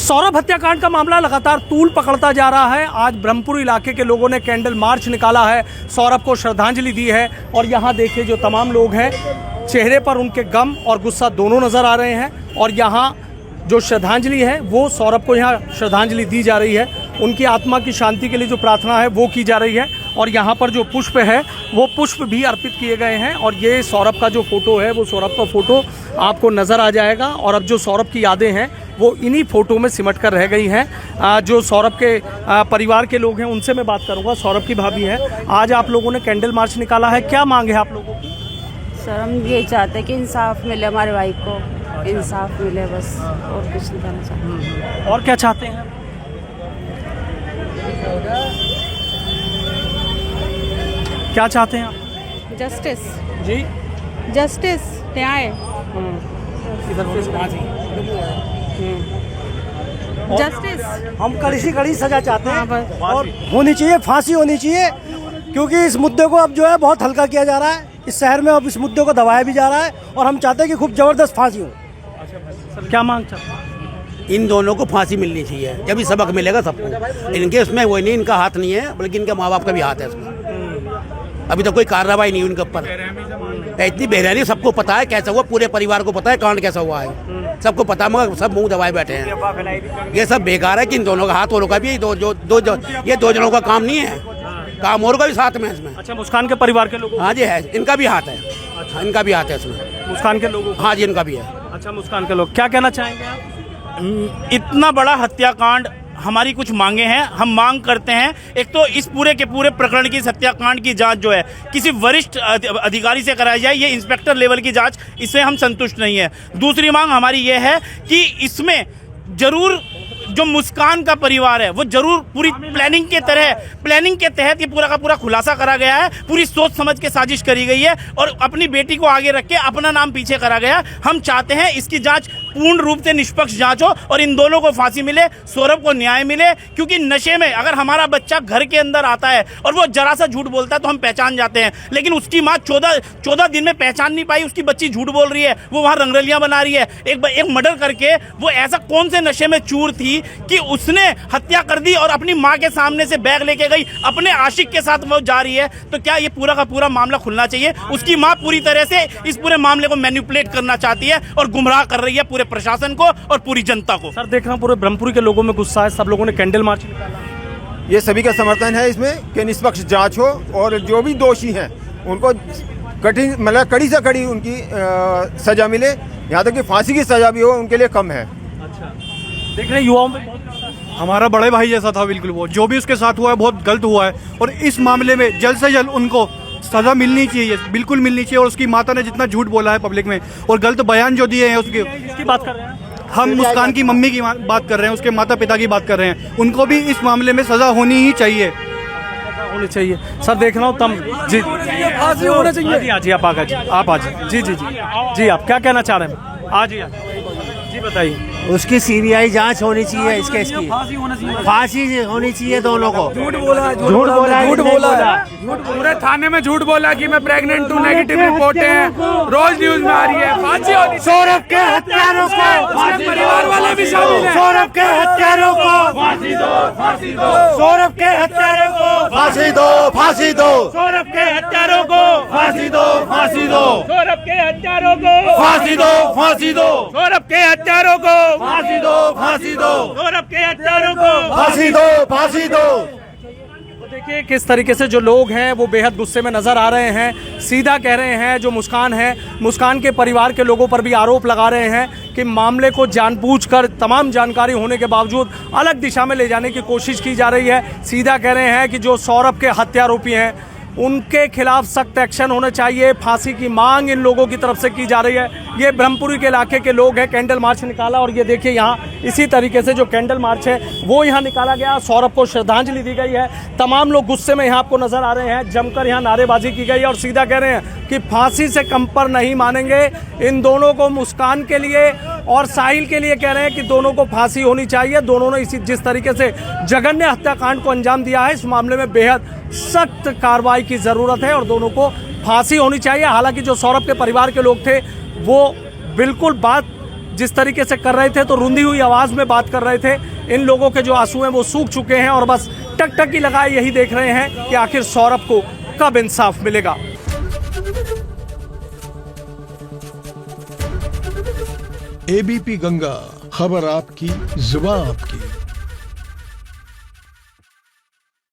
सौरभ हत्याकांड का मामला लगातार तूल पकड़ता जा रहा है। आज ब्रह्मपुर इलाके के लोगों ने कैंडल मार्च निकाला है, सौरभ को श्रद्धांजलि दी है। और यहाँ देखिए जो तमाम लोग हैं, चेहरे पर उनके गम और गुस्सा दोनों नज़र आ रहे हैं। और यहाँ जो श्रद्धांजलि है वो सौरभ को यहाँ श्रद्धांजलि दी जा रही है, उनकी आत्मा की शांति के लिए जो प्रार्थना है वो की जा रही है। और यहाँ पर जो पुष्प है वो पुष्प भी अर्पित किए गए हैं। और ये सौरभ का जो फ़ोटो है वो सौरभ का फ़ोटो आपको नज़र आ जाएगा। और अब जो सौरभ की यादें हैं वो इन्हीं फ़ोटो में सिमट कर रह गई हैं। जो सौरभ के परिवार के लोग हैं उनसे मैं बात करूँगा। सौरभ की भाभी है, आज आप लोगों ने कैंडल मार्च निकाला है, क्या मांग है आप लोगों की? सर हम ये चाहते हैं कि इंसाफ मिले हमारे भाई को, इंसाफ मिले बस, और कुछ नहीं करना चाहते। और क्या चाहते हैं? क्या चाहते हैं आप? जस्टिस जी, जस्टिस, न्याय, इधर जस्टिस। हम कड़ी से कड़ी सजा चाहते हाँ, हैं बस। और होनी चाहिए, फांसी होनी चाहिए, क्योंकि इस मुद्दे को अब जो है बहुत हल्का किया जा रहा है। इस शहर में अब इस मुद्दे को दबाया भी जा रहा है और हम चाहते हैं कि खूब जबरदस्त फांसी हो। सर क्या मांग चाहते हैं? इन दोनों को फांसी मिलनी चाहिए, जब भी सबक मिलेगा सबको। इनके इसमें वो नहीं, इनका हाथ नहीं है, बल्कि इनके माँ बाप का भी हाथ है इसमें। अभी तो कोई कार्रवाई नहीं उनके ऊपर। इतनी बेरहमी सबको पता है कैसा हुआ, पूरे परिवार को पता है कांड कैसा हुआ है, सबको पता, मगर सब मुंह दबाए बैठे हैं। ये सब बेकार है कि इन दोनों का हाथ और का भी ये दो जनों का काम नहीं है, काम और का भी साथ में है इसमें। अच्छा, मुस्कान के परिवार के लोगों? हाँ जी है, इनका भी हाथ है। अच्छा, इनका भी हाथ है इसमें, मुस्कान के लोगों? हाँ जी, इनका भी है। अच्छा, मुस्कान के लोग क्या कहना चाहेंगे आप? इतना बड़ा हत्याकांड, हमारी कुछ मांगे हैं। हम मांग करते हैं, एक तो इस पूरे के पूरे प्रकरण की, हत्याकांड की जांच जो है किसी वरिष्ठ अधिकारी से कराई जाए। ये इंस्पेक्टर लेवल की जांच, इससे हम संतुष्ट नहीं है। दूसरी मांग हमारी ये है कि इसमें जरूर जो मुस्कान का परिवार है वो जरूर पूरी प्लानिंग के तहत ये पूरा का पूरा खुलासा करा गया है, पूरी सोच समझ के साजिश करी गई है और अपनी बेटी को आगे रख के अपना नाम पीछे करा गया। हम चाहते हैं इसकी जांच पूर्ण रूप से निष्पक्ष जांच हो और इन दोनों को फांसी मिले, सौरभ को न्याय मिले। क्योंकि नशे में अगर हमारा बच्चा घर के अंदर आता है और वो जरा सा झूठ बोलता है तो हम पहचान जाते हैं, लेकिन उसकी माँ 14 दिन में पहचान नहीं पाई, उसकी बच्ची झूठ बोल रही है, वो वहाँ रंगरलियाँ बना रही है। एक मर्डर करके वो ऐसा कौन से नशे में चूर थी कि उसने हत्या कर दी और अपनी मां के सामने से बैग लेके गई, अपने आशिक के साथ वो जा रही है। तो क्या ये पूरा का पूरा मामला खुलना चाहिए? उसकी मां पूरी तरह से इस पूरे मामले को मैनिपुलेट करना चाहती है और गुमराह कर रही है पूरे प्रशासन को और पूरी जनता को। सर देख रहा हूं पूरे ब्रह्मपुर के लोगों में गुस्सा है, सब लोगों ने कैंडल मार्च निकाला। ये सभी का समर्थन है इसमें कि निष्पक्ष जांच हो और जो भी दोषी हैं उनको कठिन मतलब कड़ी से कड़ी उनकी सजा मिले, यहाँ तक कि फांसी की सजा भी हो उनके लिए कम है। अच्छा, देख रहे युवाओं में हमारा बड़े भाई जैसा था बिल्कुल, वो जो भी उसके साथ हुआ है बहुत गलत हुआ है और इस मामले में जल्द से जल्द उनको सज़ा मिलनी चाहिए, बिल्कुल मिलनी चाहिए। और उसकी माता ने जितना झूठ बोला है पब्लिक में और गलत बयान जो दिए हैं इसकी बात कर रहे हैं हम मुस्कान की मम्मी की बात कर रहे हैं, उसके माता पिता की बात कर रहे हैं, उनको भी इस मामले में सज़ा होनी ही चाहिए, होनी चाहिए। सर देख रहा हूँ तम जी फांसी होना चाहिए। आज आप आ गए, आप आज जी जी जी जी आप क्या कहना चाह रहे हैं? आज ही जी बताइए। उसकी सीबीआई जांच होनी चाहिए, इस केस की फांसी होनी चाहिए दोनों को। झूठ बोला पूरे थाने में झूठ बोला कि मैं प्रेग्नेंट हूँ, नेगेटिव रिपोर्ट है, रोज न्यूज में आ रही है। फांसी होनी। सौरभ के हत्यारों को, परिवार वाले भी शामिल हैं। सौरभ के हत्यारों को फांसी दो, फांसी दो, सौरभ के हत्यारों को फांसी दो, फांसी दो, सौरभ के हत्यारों को फांसी दो, फांसी दो, सौरभ के हत्यारों को फांसी दो, फांसी दो, सौरभ के हत्यारों को फांसी दो, फांसी दो, सौरभ के हत्यारों को फांसी दो, फांसी दो। देखिए किस तरीके से जो लोग हैं वो बेहद गुस्से में नजर आ रहे हैं। सीधा कह रहे हैं जो मुस्कान है, मुस्कान के परिवार के लोगों पर भी आरोप लगा रहे हैं कि मामले को जानबूझकर तमाम जानकारी होने के बावजूद अलग दिशा में ले जाने की कोशिश की जा रही है। सीधा कह रहे हैं कि जो सौरभ के हत्यारोपी हैं उनके खिलाफ सख्त एक्शन होना चाहिए, फांसी की मांग इन लोगों की तरफ से की जा रही है। ये ब्रह्मपुरी के इलाके के लोग हैं, कैंडल मार्च निकाला और ये देखिए यहाँ इसी तरीके से जो कैंडल मार्च है वो यहाँ निकाला गया, सौरभ को श्रद्धांजलि दी गई है। तमाम लोग गुस्से में यहाँ आपको नजर आ रहे हैं, जमकर यहाँ नारेबाजी की गई और सीधा कह रहे हैं कि फांसी से कम पर नहीं मानेंगे। इन दोनों को, मुस्कान के लिए और साहिल के लिए कह रहे हैं कि दोनों को फांसी होनी चाहिए। दोनों ने इसी जिस तरीके से जघन्य हत्याकांड को अंजाम दिया है, इस मामले में बेहद सख्त कार्रवाई की ज़रूरत है और दोनों को फांसी होनी चाहिए। हालांकि जो सौरभ के परिवार के लोग थे वो बिल्कुल बात जिस तरीके से कर रहे थे तो रुंधी हुई आवाज़ में बात कर रहे थे। इन लोगों के जो आंसू हैं वो सूख चुके हैं और बस टकटकी लगाए यही देख रहे हैं कि आखिर सौरभ को कब इंसाफ मिलेगा। एबीपी गंगा, खबर आपकी, जुबान आपकी।